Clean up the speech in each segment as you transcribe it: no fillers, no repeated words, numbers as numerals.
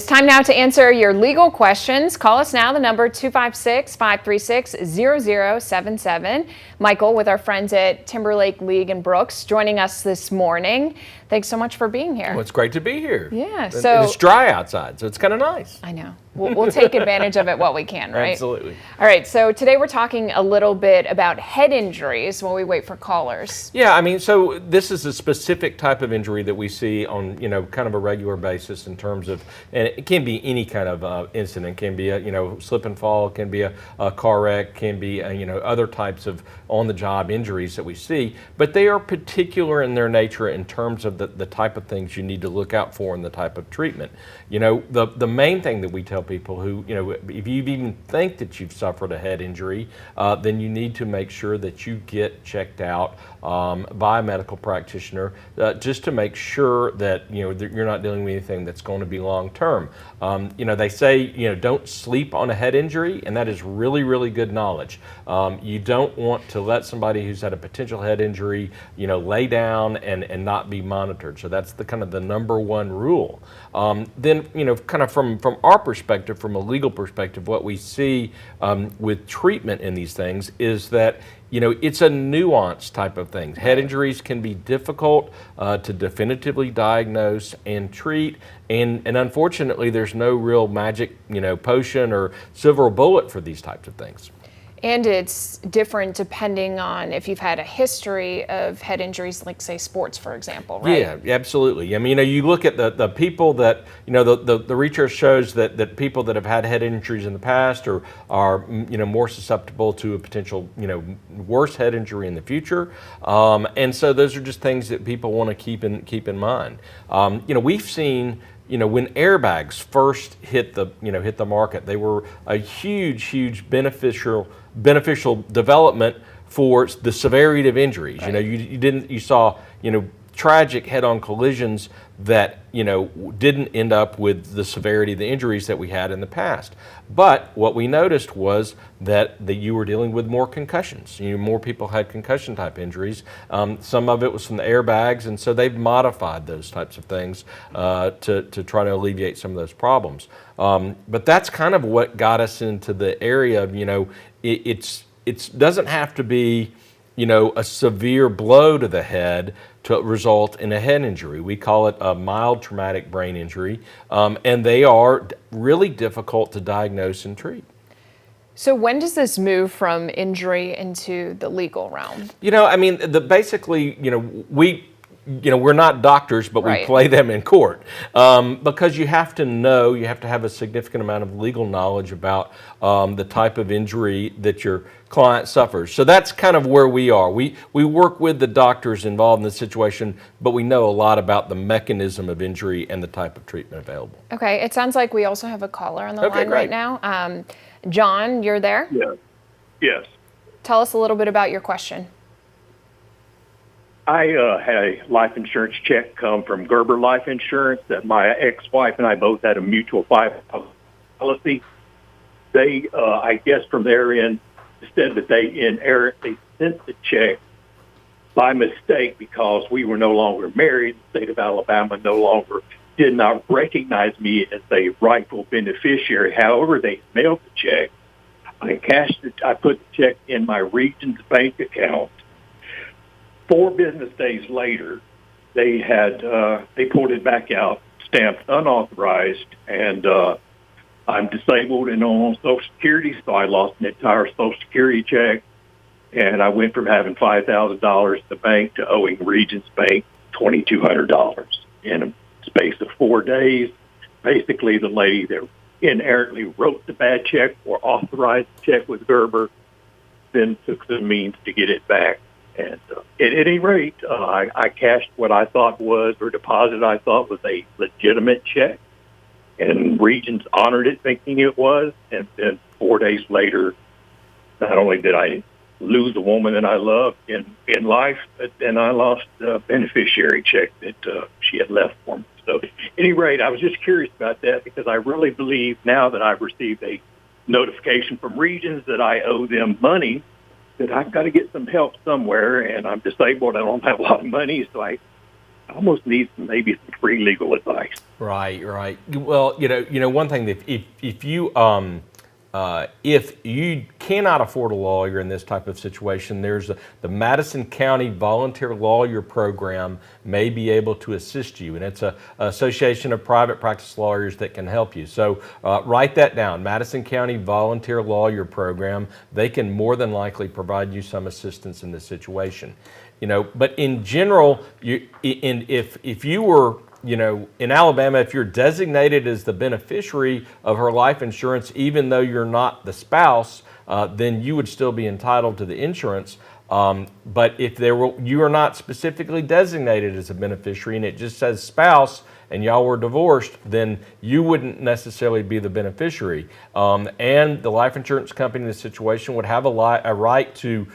It's time now to answer your legal questions. Call us now, the number 256-536-0077. Michael with our friends at Timberlake, League and Brooks joining us this morning. Thanks so much for being here. Well, it's great to be here. Yeah. And So it's dry outside, so it's kind of nice. I know. We'll take advantage of it while we can, right? Absolutely. All right. So today we're talking a little bit about head injuries while we wait for callers. Yeah, I mean, so this is a specific type of injury that we see on, kind of a regular basis in terms of, and it can be any kind of incident. It can be a, slip and fall, it can be a car wreck, can be, other types of on-the-job injuries that we see, but they are particular in their nature in terms of the type of things you need to look out for and the type of treatment. The main thing that we tell people who, if you even think that you've suffered a head injury, then you need to make sure that you get checked out by a medical practitioner just to make sure that, that you're not dealing with anything that's going to be long-term. They say, don't sleep on a head injury, and that is really, really good knowledge. You don't want to let somebody who's had a potential head injury, lay down and not be monitored. So that's the kind of the number one rule. Then, kind of from our perspective, from a legal perspective, what we see with treatment in these things is that it's a nuanced type of thing. Head injuries can be difficult to definitively diagnose and treat, and unfortunately, there's no real magic, potion or silver bullet for these types of things. And it's different depending on if you've had a history of head injuries, like say sports, for example, right? Yeah, absolutely. I mean, you look at the people that, the research shows that people that have had head injuries in the past are more susceptible to a potential, worse head injury in the future. And so those are just things that people want to keep in mind. We've seen, when airbags first hit the market, they were a huge beneficial development for the severity of injuries. Right. You saw tragic head-on collisions that didn't end up with the severity of the injuries that we had in the past. But what we noticed was that you were dealing with more concussions. More people had concussion type injuries. Some of it was from the airbags, and so they've modified those types of things to try to alleviate some of those problems. But that's kind of what got us into the area of it doesn't have to be a severe blow to the head to result in a head injury. We call it a mild traumatic brain injury, and they are really difficult to diagnose and treat. So when does this move from injury into the legal realm? Basically, we're not doctors, but Right. we play them in court because you have to have a significant amount of legal knowledge about the type of injury that your client suffers. So that's kind of where we are. We work with the doctors involved in the situation, but we know a lot about the mechanism of injury and the type of treatment available. Okay, it sounds like we also have a caller on the line great. right now. John, you're there? Yeah. Yes. Tell us a little bit about your question. I had a life insurance check come from Gerber Life Insurance that my ex-wife and I both had a mutual policy. They, I guess from their end, said that they inherently sent the check by mistake because we were no longer married. The state of Alabama did not recognize me as a rightful beneficiary. However, they mailed the check. I cashed it. I put the check in my Regions bank account. 4 business days later, they pulled it back out, stamped unauthorized, and I'm disabled and on Social Security, so I lost an entire Social Security check, and I went from having $5,000 at the bank to owing Regions Bank $2,200 in a space of 4 days. Basically, the lady that inherently wrote the bad check or authorized the check with Gerber then took the means to get it back. And at any rate, I cashed what I thought was, or deposit I thought was a legitimate check, and Regions honored it thinking it was. And then 4 days later, not only did I lose a woman that I loved in life, but then I lost the beneficiary check that she had left for me. So at any rate, I was just curious about that because I really believe now that I've received a notification from Regions that I owe them money, that I've got to get some help somewhere, and I'm disabled. I don't have a lot of money, so I almost need maybe some free legal advice. Right, right. Well, one thing that if you cannot afford a lawyer in this type of situation, there's the Madison County Volunteer Lawyer Program may be able to assist you, and it's a association of private practice lawyers that can help you. So write that down, Madison County Volunteer Lawyer Program. They can more than likely provide you some assistance in this situation. But in general, if you were in Alabama, if you're designated as the beneficiary of her life insurance, even though you're not the spouse, then you would still be entitled to the insurance. But if you are not specifically designated as a beneficiary and it just says spouse and y'all were divorced, then you wouldn't necessarily be the beneficiary. And the life insurance company in this situation would have a right to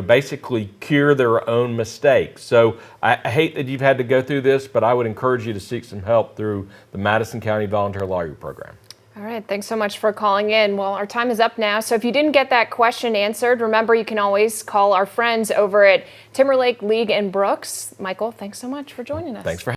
basically cure their own mistakes. So I hate that you've had to go through this, but I would encourage you to seek some help through the Madison County Volunteer Lawyer Program. All right, thanks so much for calling in. Well, our time is up now, so if you didn't get that question answered, remember you can always call our friends over at Timberlake, League and Brooks. Michael, thanks so much for joining us. Thanks for